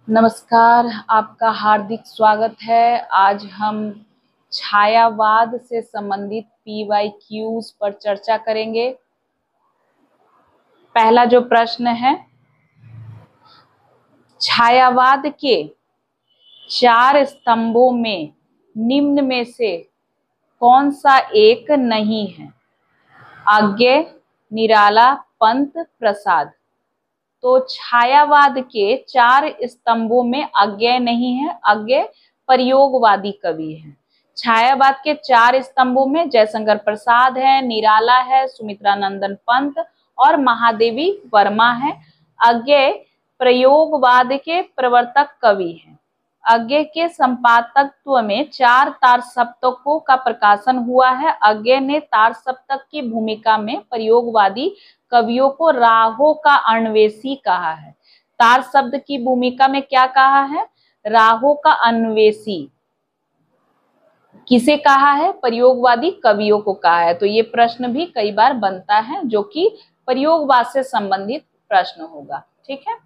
नमस्कार, आपका हार्दिक स्वागत है। आज हम छायावाद से संबंधित PYQs पर चर्चा करेंगे। पहला जो प्रश्न है, छायावाद के 4 स्तंभों में निम्न में से कौन सा एक नहीं है? अज्ञेय, निराला, पंत, प्रसाद। तो छायावाद के 4 स्तंभों में अज्ञेय नहीं है। अज्ञेय प्रयोगवादी कवि है। छायावाद के 4 स्तंभों में जयशंकर प्रसाद है, निराला है, सुमित्रा नंदन पंत और महादेवी वर्मा है। अज्ञेय प्रयोगवाद के प्रवर्तक कवि हैं। अज्ञेय के संपादकत्व में 4 तार सप्तकों का प्रकाशन हुआ है। अज्ञेय ने तार सप्तक की भूमिका में प्रयोगवादी कवियों को राहों का अन्वेषी कहा है। तार शब्द की भूमिका में क्या कहा है? राहों का अन्वेषी। किसे कहा है? प्रयोगवादी कवियों को कहा है। तो ये प्रश्न भी कई बार बनता है जो कि प्रयोगवाद से संबंधित प्रश्न होगा। ठीक है,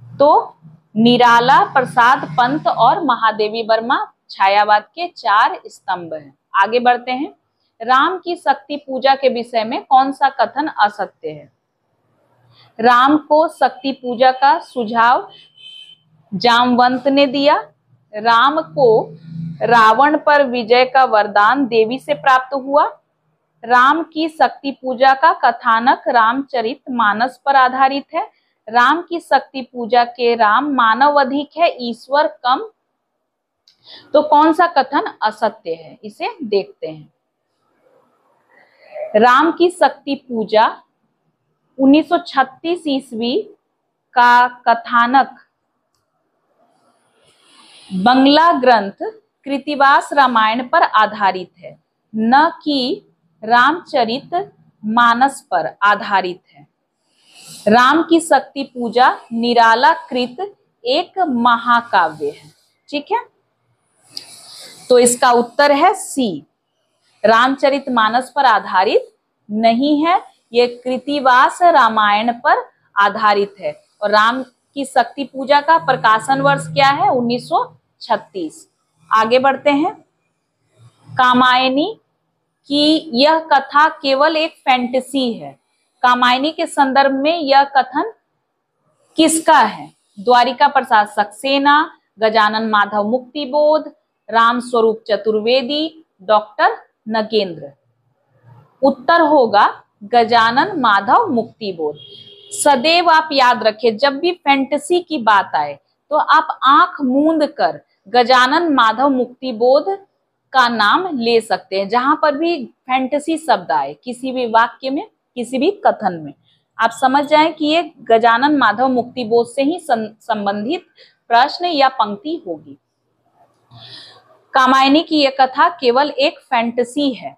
तो निराला, प्रसाद, पंत और महादेवी वर्मा छायावाद के 4 स्तंभ हैं। आगे बढ़ते हैं। राम की शक्ति पूजा के विषय में कौन सा कथन असत्य है? राम को शक्ति पूजा का सुझाव जामवंत ने दिया। राम को रावण पर विजय का वरदान देवी से प्राप्त हुआ। राम की शक्ति पूजा का कथानक रामचरितमानस पर आधारित है। राम की शक्ति पूजा के राम मानव अधिक है, ईश्वर कम। तो कौन सा कथन असत्य है, इसे देखते हैं। राम की शक्ति पूजा 1936 ईस्वी का कथानक बंगला ग्रंथ कृतिवास रामायण पर आधारित है, न कि रामचरित मानस पर आधारित है। राम की शक्ति पूजा निराला कृत एक महाकाव्य है। ठीक है, तो इसका उत्तर है सी, रामचरितमानस पर आधारित नहीं है, ये कृतिवास रामायण पर आधारित है। और राम की शक्ति पूजा का प्रकाशन वर्ष क्या है? 1936। आगे बढ़ते हैं। कामायनी की यह कथा केवल एक फैंटेसी है। कामायनी के संदर्भ में यह कथन किसका है? द्वारिका प्रसाद सक्सेना, गजानन माधव मुक्तिबोध, राम स्वरूप चतुर्वेदी, डॉक्टर नगेंद्र। उत्तर होगा गजानन माधव मुक्तिबोध। सदैव आप याद रखें, जब भी फैंटेसी की बात आए तो आप आंख मूंद कर गजानन माधव मुक्तिबोध का नाम ले सकते हैं। जहां पर भी फैंटेसी शब्द आए किसी भी वाक्य में, किसी भी कथन में, आप समझ जाएं कि ये गजानन माधव मुक्तिबोध से ही संबंधित प्रश्न या पंक्ति होगी। कामायनी की यह कथा केवल एक फैंटेसी है।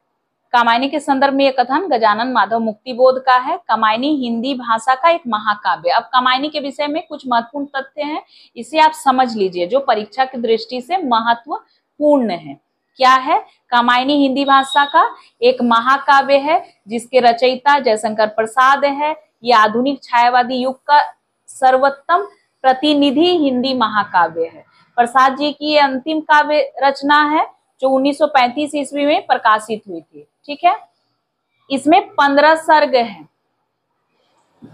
कामायनी के संदर्भ में यह कथन गजानन माधव मुक्तिबोध का है। कामायनी हिंदी भाषा का एक महाकाव्य। अब कामायनी के विषय में कुछ महत्वपूर्ण तथ्य हैं, इसे आप समझ लीजिए जो परीक्षा की दृष्टि से महत्वपूर्ण है। क्या है? कामायनी हिंदी भाषा का एक महाकाव्य है जिसके रचयिता जयशंकर प्रसाद है। यह आधुनिक छायावादी युग का सर्वोत्तम प्रतिनिधि हिंदी महाकाव्य है। प्रसाद जी की यह अंतिम काव्य रचना है जो 1935 ईस्वी में प्रकाशित हुई थी। ठीक है, इसमें 15 सर्ग हैं।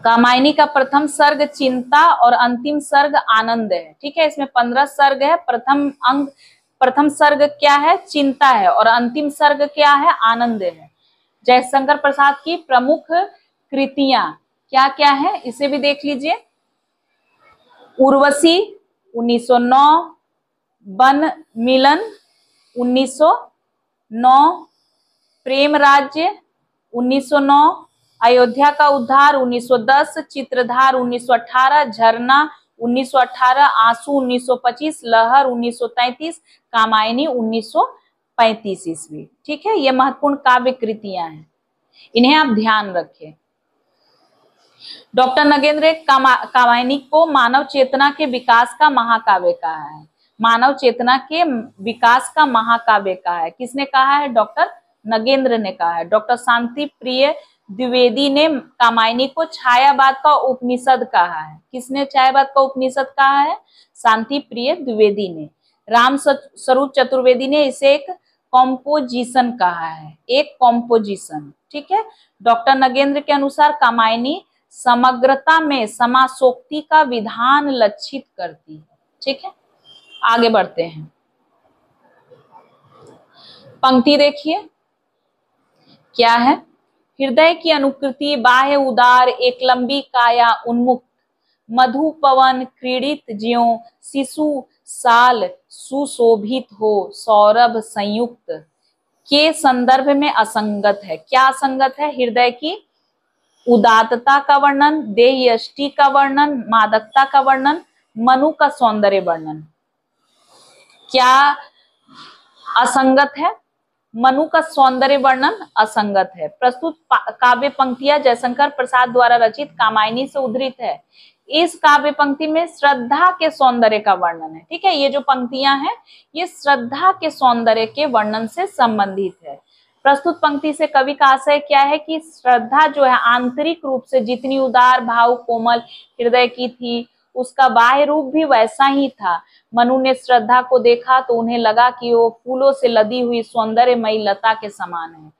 कामायनी का प्रथम सर्ग चिंता और अंतिम सर्ग आनंद है। ठीक है, इसमें 15 सर्ग है। प्रथम सर्ग क्या है? चिंता है। और अंतिम सर्ग क्या है? आनंद है। जयशंकर प्रसाद की प्रमुख कृतियां क्या क्या है, इसे भी देख लीजिए। उर्वशी 1909, वन मिलन 1909, प्रेम राज्य 1909, अयोध्या का उद्धार 1910, चित्रधार 1918, झरना 1918, आंसू 1925, लहर 1933, कामायनी 1935 ईस्वी। ठीक है, ये महत्वपूर्ण काव्य कृतियां हैं, इन्हें आप ध्यान रखें। डॉक्टर नगेंद्र कामायनी को मानव चेतना के विकास का महाकाव्य कहा है। मानव चेतना के विकास का महाकाव्य कहा है। किसने कहा है? डॉक्टर नगेंद्र ने कहा है। डॉक्टर शांति प्रिय द्विवेदी ने कामायनी को छायावाद का उपनिषद कहा है। किसने छायावाद का उपनिषद कहा है? शांति प्रिय द्विवेदी ने। राम स्वरूप चतुर्वेदी ने इसे एक कॉम्पोजिशन कहा है, एक कॉम्पोजिशन। ठीक है। डॉक्टर नगेंद्र के अनुसार कामायनी समग्रता में समासोक्ति का विधान लक्षित करती है। ठीक है, आगे बढ़ते हैं। पंक्ति देखिए क्या है। हृदय की अनुकृति बाह्य उदार, एक लंबी काया उन्मुक्त, मधु पवन क्रीडित ज्यों शिशु साल सुशोभित हो सौरभ संयुक्त के संदर्भ में असंगत है। क्या असंगत है? हृदय की उदात्तता का वर्णन, देह यष्टि का वर्णन, मादकता का वर्णन, मनु का सौंदर्य वर्णन। क्या असंगत है? मनु का सौंदर्य वर्णन असंगत है। प्रस्तुत काव्य पंक्तियां जयशंकर प्रसाद द्वारा रचित कामायनी से उद्धृत है। इस काव्य पंक्ति में श्रद्धा के सौंदर्य का वर्णन है। ठीक है, ये जो पंक्तियां हैं ये श्रद्धा के सौंदर्य के वर्णन से संबंधित है। प्रस्तुत पंक्ति से कवि का आशय क्या है कि श्रद्धा जो है आंतरिक रूप से जितनी उदार भाव कोमल हृदय की थी, उसका बाह्य रूप भी वैसा ही था। मनु ने श्रद्धा को देखा तो उन्हें लगा कि वो फूलों से लदी हुई सौंदर्यमयी लता के समान है।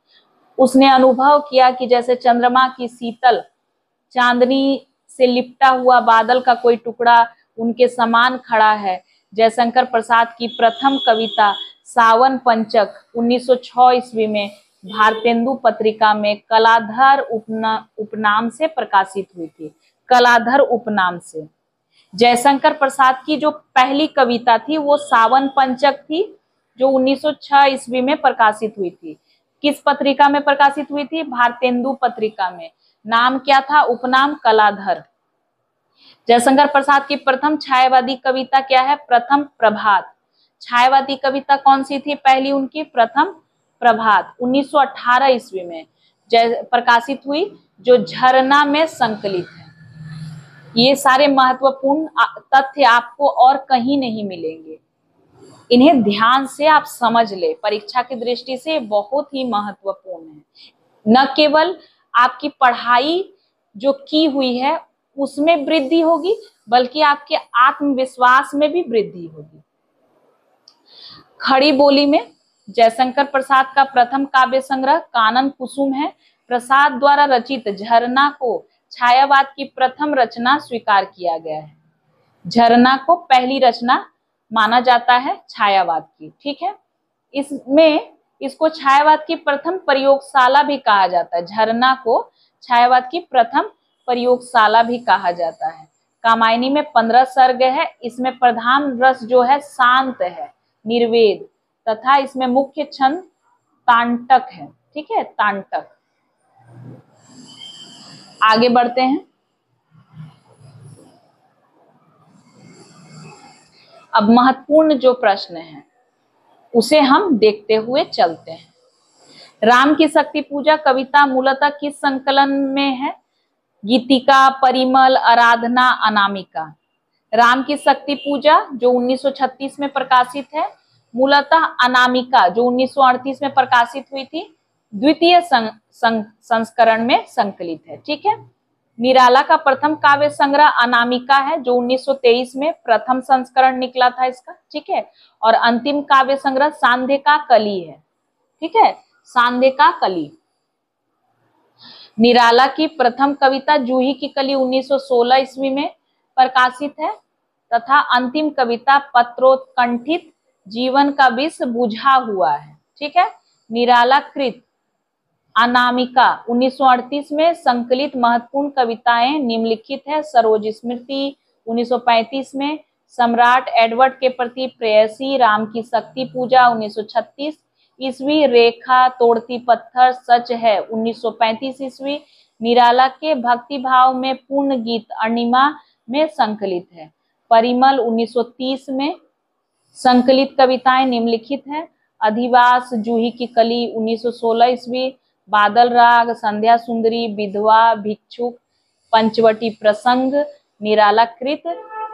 उसने अनुभव किया कि जैसे चंद्रमा की शीतल चांदनी से लिपटा हुआ बादल का कोई टुकड़ा उनके समान खड़ा है। जयशंकर प्रसाद की प्रथम कविता सावन पंचक 1906 ईस्वी में भारतेंदु पत्रिका में कलाधर उपनाम से प्रकाशित हुई थी। कलाधर उपनाम से। जयशंकर प्रसाद की जो पहली कविता थी वो सावन पंचक थी, जो 1906 ईस्वी में प्रकाशित हुई थी। किस पत्रिका में प्रकाशित हुई थी? भारतेंदु पत्रिका में। नाम क्या था? उपनाम कलाधर। जयशंकर प्रसाद की प्रथम छायावादी कविता क्या है? प्रथम प्रभात। छायावादी कविता कौन सी थी? पहली उनकी प्रथम प्रभात 1918 ईस्वी में प्रकाशित हुई, जो झरना में संकलित है। ये सारे महत्वपूर्ण तथ्य आपको और कहीं नहीं मिलेंगे, इन्हें ध्यान से आप समझ ले। परीक्षा की दृष्टि से बहुत ही महत्वपूर्ण है। न केवल आपकी पढ़ाई जो की हुई है उसमें वृद्धि होगी, बल्कि आपके आत्मविश्वास में भी वृद्धि होगी। खड़ी बोली में जयशंकर प्रसाद का प्रथम काव्य संग्रह कानन कुसुम है। प्रसाद द्वारा रचित झरना को छायावाद की प्रथम रचना स्वीकार किया गया है। झरना को पहली रचना माना जाता है छायावाद की। ठीक है, इसमें इसको छायावाद की प्रथम प्रयोगशाला भी कहा जाता है। झरना को छायावाद की प्रथम प्रयोगशाला भी कहा जाता है। कामायनी में 15 सर्ग है। इसमें प्रधान रस जो है शांत है, निर्वेद, तथा इसमें मुख्य छंद तांटक है। ठीक है, तांटक। आगे बढ़ते हैं। अब महत्वपूर्ण जो प्रश्न है उसे हम देखते हुए चलते हैं। राम की शक्ति पूजा कविता मूलतः किस संकलन में है? गीतिका, परिमल, आराधना, अनामिका। राम की शक्ति पूजा जो 1936 में प्रकाशित है, मूलतः अनामिका जो 1938 में प्रकाशित हुई थी, द्वितीय संस्करण में संकलित है। ठीक है, निराला का प्रथम काव्य संग्रह अनामिका है, जो 1923 में प्रथम संस्करण निकला था इसका। ठीक है, और अंतिम काव्य संग्रह सांध्य का कली है। ठीक है, सांध्य का कली। निराला की प्रथम कविता जूही की कली 1916 ईस्वी में प्रकाशित है, तथा अंतिम कविता पत्रोत्कंठित जीवन का विष बुझा हुआ है। ठीक है, निराला कृत अनामिका 1938 में संकलित महत्वपूर्ण कविताएं निम्नलिखित है। सरोज स्मृति 1935 में, सम्राट एडवर्ड के प्रति प्रेयसी, राम की शक्ति पूजा 1936 ईस्वी, रेखा तोड़ती पत्थर सच है 1935 ईस्वी, निराला के भक्ति भाव में पूर्ण गीत अणिमा में संकलित है। परिमल 1930 में संकलित कविताएं निम्नलिखित है। अधिवास, जूही की कली 1916 ईस्वी, बादल राग, संध्या सुंदरी, विधवा, भिक्षुक, पंचवटी प्रसंग, निराला कृत,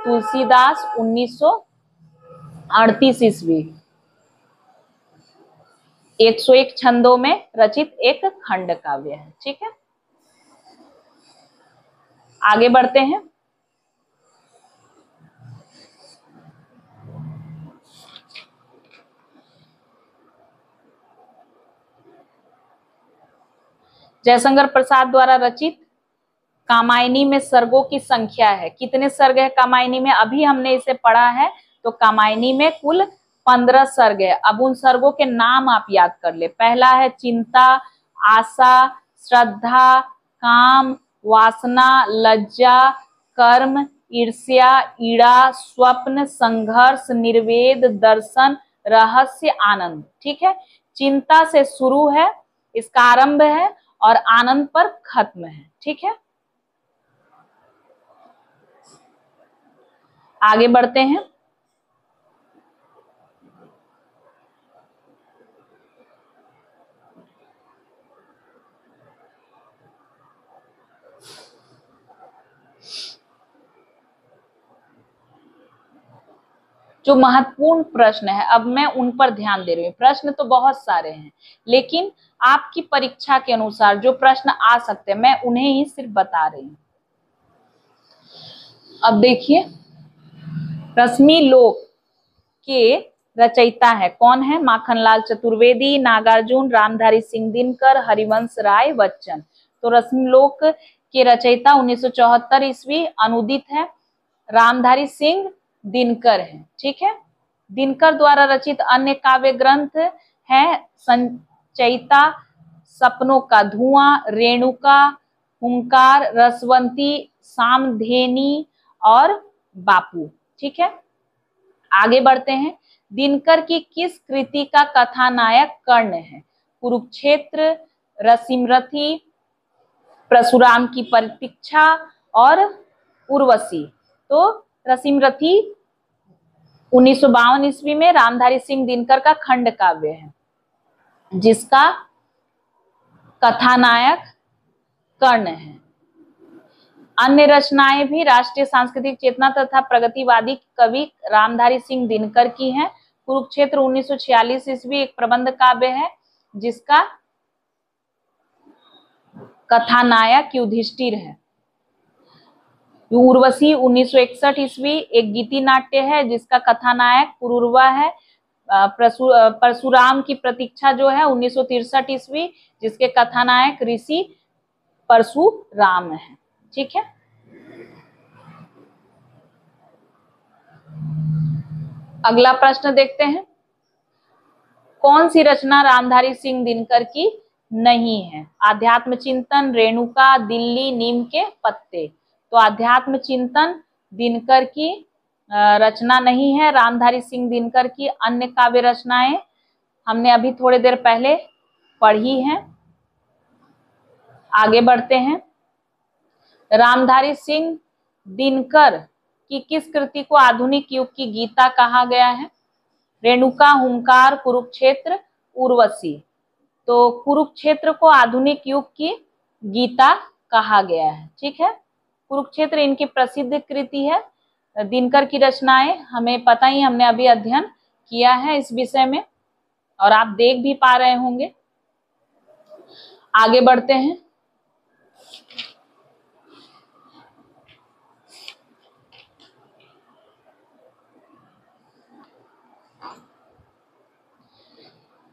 तुलसीदास 1938 ईस्वी। 101 छंदों में रचित एक खंड काव्य है। ठीक है, आगे बढ़ते हैं। जयशंकर प्रसाद द्वारा रचित कामायनी में सर्गों की संख्या है, कितने सर्ग है कामायनी में? अभी हमने इसे पढ़ा है, तो कामायनी में कुल 15 सर्ग है। अब उन सर्गों के नाम आप याद कर ले। पहला है चिंता, आशा, श्रद्धा, काम, वासना, लज्जा, कर्म, ईर्ष्या, ईड़ा, स्वप्न, संघर्ष, निर्वेद, दर्शन, रहस्य, आनंद। ठीक है, चिंता से शुरू है, इसका आरंभ है, और आनंद पर खत्म है। ठीक है, आगे बढ़ते हैं। जो महत्वपूर्ण प्रश्न है, अब मैं उन पर ध्यान दे रही हूँ। प्रश्न तो बहुत सारे हैं, लेकिन आपकी परीक्षा के अनुसार जो प्रश्न आ सकते हैं, मैं उन्हें ही सिर्फ बता रही हूँ। अब देखिए, रश्मि लोक के रचयिता है कौन है? माखनलाल चतुर्वेदी, नागार्जुन, रामधारी सिंह दिनकर, हरिवंश राय बच्चन। तो रश्मि लोक के रचयिता 1974 ईस्वी अनुदित है, रामधारी सिंह दिनकर है। ठीक है, दिनकर द्वारा रचित अन्य काव्य ग्रंथ है संचयिता, सपनों का धुआं, रेणुका, हुंकार, रसवंती, सामधेनी और बापू। ठीक है, आगे बढ़ते हैं। दिनकर की किस कृति का कथानायक कर्ण है? कुरुक्षेत्र, रसिमरथी, परशुराम की प्रतीक्षा और उर्वशी। तो रसिमरथी 1952 ईस्वी में रामधारी सिंह दिनकर का खंड काव्य है, जिसका कथानायक कर्ण है। अन्य रचनाएं भी राष्ट्रीय सांस्कृतिक चेतना तथा प्रगतिवादी कवि रामधारी सिंह दिनकर की हैं। कुरुक्षेत्र 1946 ईस्वी एक प्रबंध काव्य है, जिसका कथानायक युधिष्ठिर है। उर्वशी 1961 ईस्वी एक गीति नाट्य है, जिसका कथानायक पुरुरवा है। परशुराम की प्रतीक्षा जो है 1963 ईस्वी, जिसके कथानायक ऋषि परशुराम है। ठीक है, अगला प्रश्न देखते हैं। कौन सी रचना रामधारी सिंह दिनकर की नहीं है? आध्यात्म चिंतन, रेणुका, दिल्ली, नीम के पत्ते। तो आध्यात्म चिंतन दिनकर की रचना नहीं है। रामधारी सिंह दिनकर की अन्य काव्य रचनाएं हमने अभी थोड़ी देर पहले पढ़ी हैं। आगे बढ़ते हैं। रामधारी सिंह दिनकर की किस कृति को आधुनिक युग की गीता कहा गया है? रेणुका, हुंकार, कुरुक्षेत्र, उर्वशी। तो कुरुक्षेत्र को आधुनिक युग की गीता कहा गया है। ठीक है, कुरुक्षेत्र इनकी प्रसिद्ध कृति है। दिनकर की रचनाएं हमें पता ही, हमने अभी अध्ययन किया है इस विषय में, और आप देख भी पा रहे होंगे। आगे बढ़ते हैं।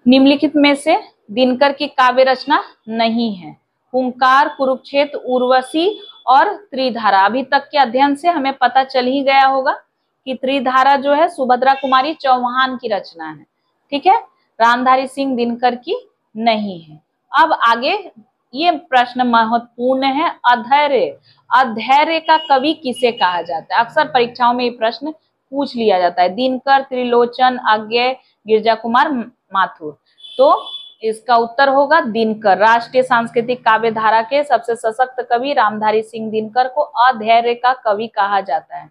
निम्नलिखित में से दिनकर की काव्य रचना नहीं है? हुंकार, कुरुक्षेत्र, उर्वशी और त्रिधारा। अभी तक के अध्ययन से हमें पता चल ही गया होगा कि त्रिधारा जो है सुभद्रा कुमारी चौहान की रचना है। ठीक है, रामधारी सिंह दिनकर की नहीं है। अब आगे ये प्रश्न महत्वपूर्ण है। अधैर्य, अधैर्य का कवि किसे कहा जाता है? अक्सर परीक्षाओं में ये प्रश्न पूछ लिया जाता है। दिनकर, त्रिलोचन, अज्ञेय, गिरजा कुमार माथुर। तो इसका उत्तर होगा दिनकर। राष्ट्रीय सांस्कृतिक काव्य धारा के सबसे सशक्त कवि रामधारी सिंह दिनकर को अधैर्य का कवि कहा जाता है।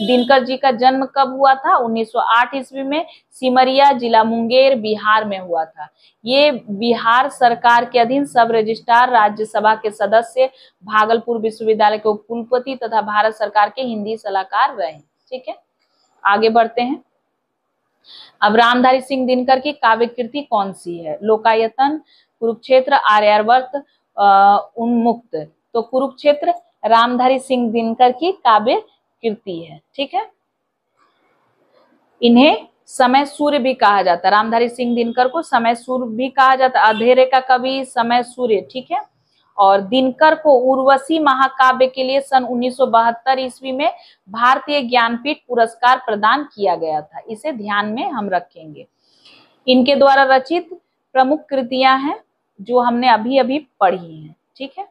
दिनकर जी का जन्म कब हुआ था? 1908 ईस्वी में सिमरिया, जिला मुंगेर, बिहार में हुआ था। ये बिहार सरकार के अधीन सब रजिस्ट्रार, राज्यसभा के सदस्य, भागलपुर विश्वविद्यालय के उपकुलपति तथा भारत सरकार के हिंदी सलाहकार रहे। ठीक है, आगे बढ़ते हैं। अब रामधारी सिंह दिनकर की काव्य कृति कौन सी है? लोकायतन, कुरुक्षेत्र, आर्यावर्त, उन्मुक्त। तो कुरुक्षेत्र रामधारी सिंह दिनकर की काव्य कृति है। ठीक है, इन्हें समय सूर्य भी कहा जाता है। रामधारी सिंह दिनकर को समय सूर्य भी कहा जाता है, अंधेरे का कवि समय सूर्य, ठीक है। और दिनकर को उर्वशी महाकाव्य के लिए सन 1972 ईस्वी में भारतीय ज्ञानपीठ पुरस्कार प्रदान किया गया था। इसे ध्यान में हम रखेंगे। इनके द्वारा रचित प्रमुख कृतियां हैं जो हमने अभी अभी पढ़ी हैं, ठीक है।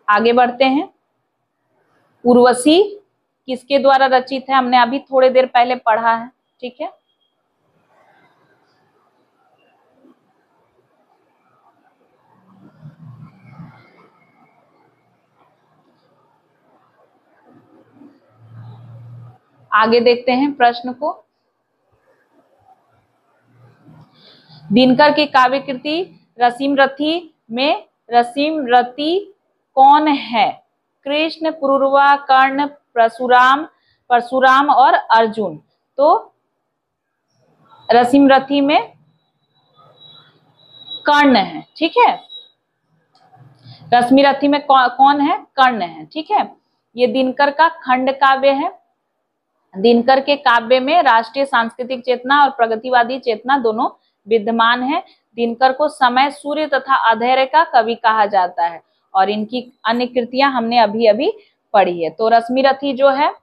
आगे बढ़ते हैं। उर्वशी किसके द्वारा रचित है, हमने अभी थोड़ी देर पहले पढ़ा है, ठीक है। आगे देखते हैं प्रश्न को। दिनकर की काव्य कृति रसीम रथी में रसीम रति कौन है? कृष्ण, पुरुरवा, कर्ण, परशुराम और अर्जुन। तो रसीम रथी में कर्ण है, ठीक है। रश्मि रथी में कौन है? कर्ण है, ठीक है। ये दिनकर का खंड काव्य है। दिनकर के काव्य में राष्ट्रीय सांस्कृतिक चेतना और प्रगतिवादी चेतना दोनों विद्यमान है। दिनकर को समय सूर्य तथा अंधेरे का कवि कहा जाता है और इनकी अन्य कृतियां हमने अभी अभी पढ़ी है। तो रश्मि रथी जो है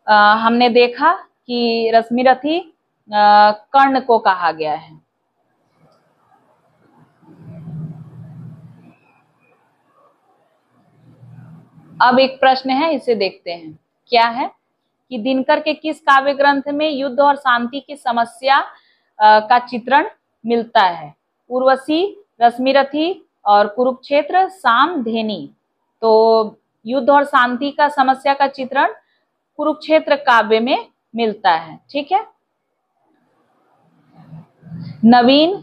हमने देखा कि रश्मि रथी कर्ण को कहा गया है। अब एक प्रश्न है, इसे देखते हैं। क्या है कि दिनकर के किस काव्य ग्रंथ में युद्ध और शांति की समस्या का चित्रण मिलता है? उर्वशी, रश्मि रथी और कुरुक्षेत्र, सामधेनी। तो युद्ध और शांति का समस्या का चित्रण कुरुक्षेत्र काव्य में मिलता है, ठीक है। नवीन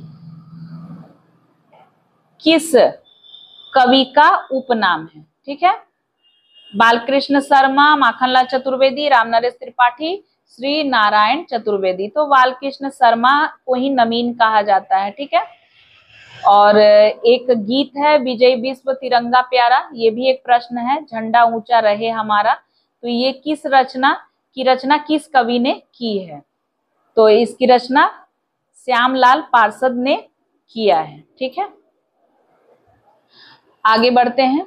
किस कवि का उपनाम है? ठीक है। बालकृष्ण शर्मा, माखनलाल चतुर्वेदी, रामनरेश त्रिपाठी, श्री नारायण चतुर्वेदी। तो बालकृष्ण शर्मा को ही नवीन कहा जाता है, ठीक है। और एक गीत है विजय विश्व तिरंगा प्यारा, ये भी एक प्रश्न है, झंडा ऊंचा रहे हमारा। तो ये किस रचना किस कवि ने की है? तो इसकी रचना श्यामलाल पार्षद ने किया है, ठीक है। आगे बढ़ते हैं।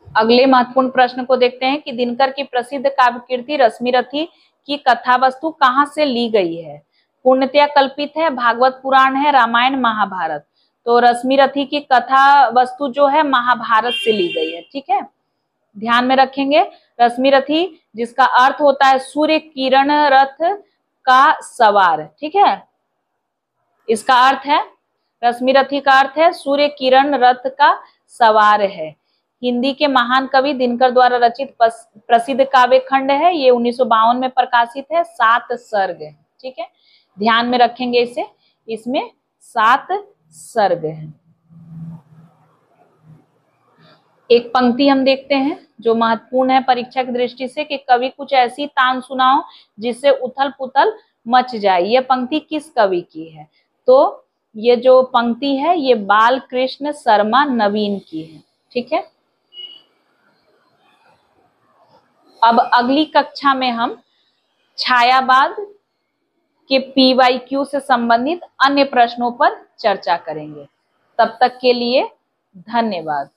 अगले महत्वपूर्ण प्रश्न को देखते हैं कि दिनकर की प्रसिद्ध काव्य कृति रश्मि रथी की कथा वस्तु कहाँ से ली गई है? पूर्णतया कल्पित है, भागवत पुराण है, रामायण, महाभारत। तो रश्मि रथी की कथा वस्तु जो है महाभारत से ली गई है, ठीक है। ध्यान में रखेंगे, रश्मि रथी जिसका अर्थ होता है सूर्य किरण रथ का सवार, ठीक है। इसका अर्थ है, रश्मि रथी का अर्थ है सूर्य किरण रथ का सवार है। हिंदी के महान कवि दिनकर द्वारा रचित प्रसिद्ध काव्य खंड है। ये 1952 में प्रकाशित है। 7 सर्ग है, ठीक है। ध्यान में रखेंगे इसे, इसमें 7 सर्ग हैं। एक पंक्ति हम देखते हैं जो महत्वपूर्ण है परीक्षा की दृष्टि से कि कवि कुछ ऐसी तान सुनाओ जिससे उथल पुथल मच जाए। यह पंक्ति किस कवि की है? तो ये जो पंक्ति है ये बालकृष्ण शर्मा नवीन की है, ठीक है। अब अगली कक्षा में हम छायावाद के PYQ से संबंधित अन्य प्रश्नों पर चर्चा करेंगे। तब तक के लिए धन्यवाद।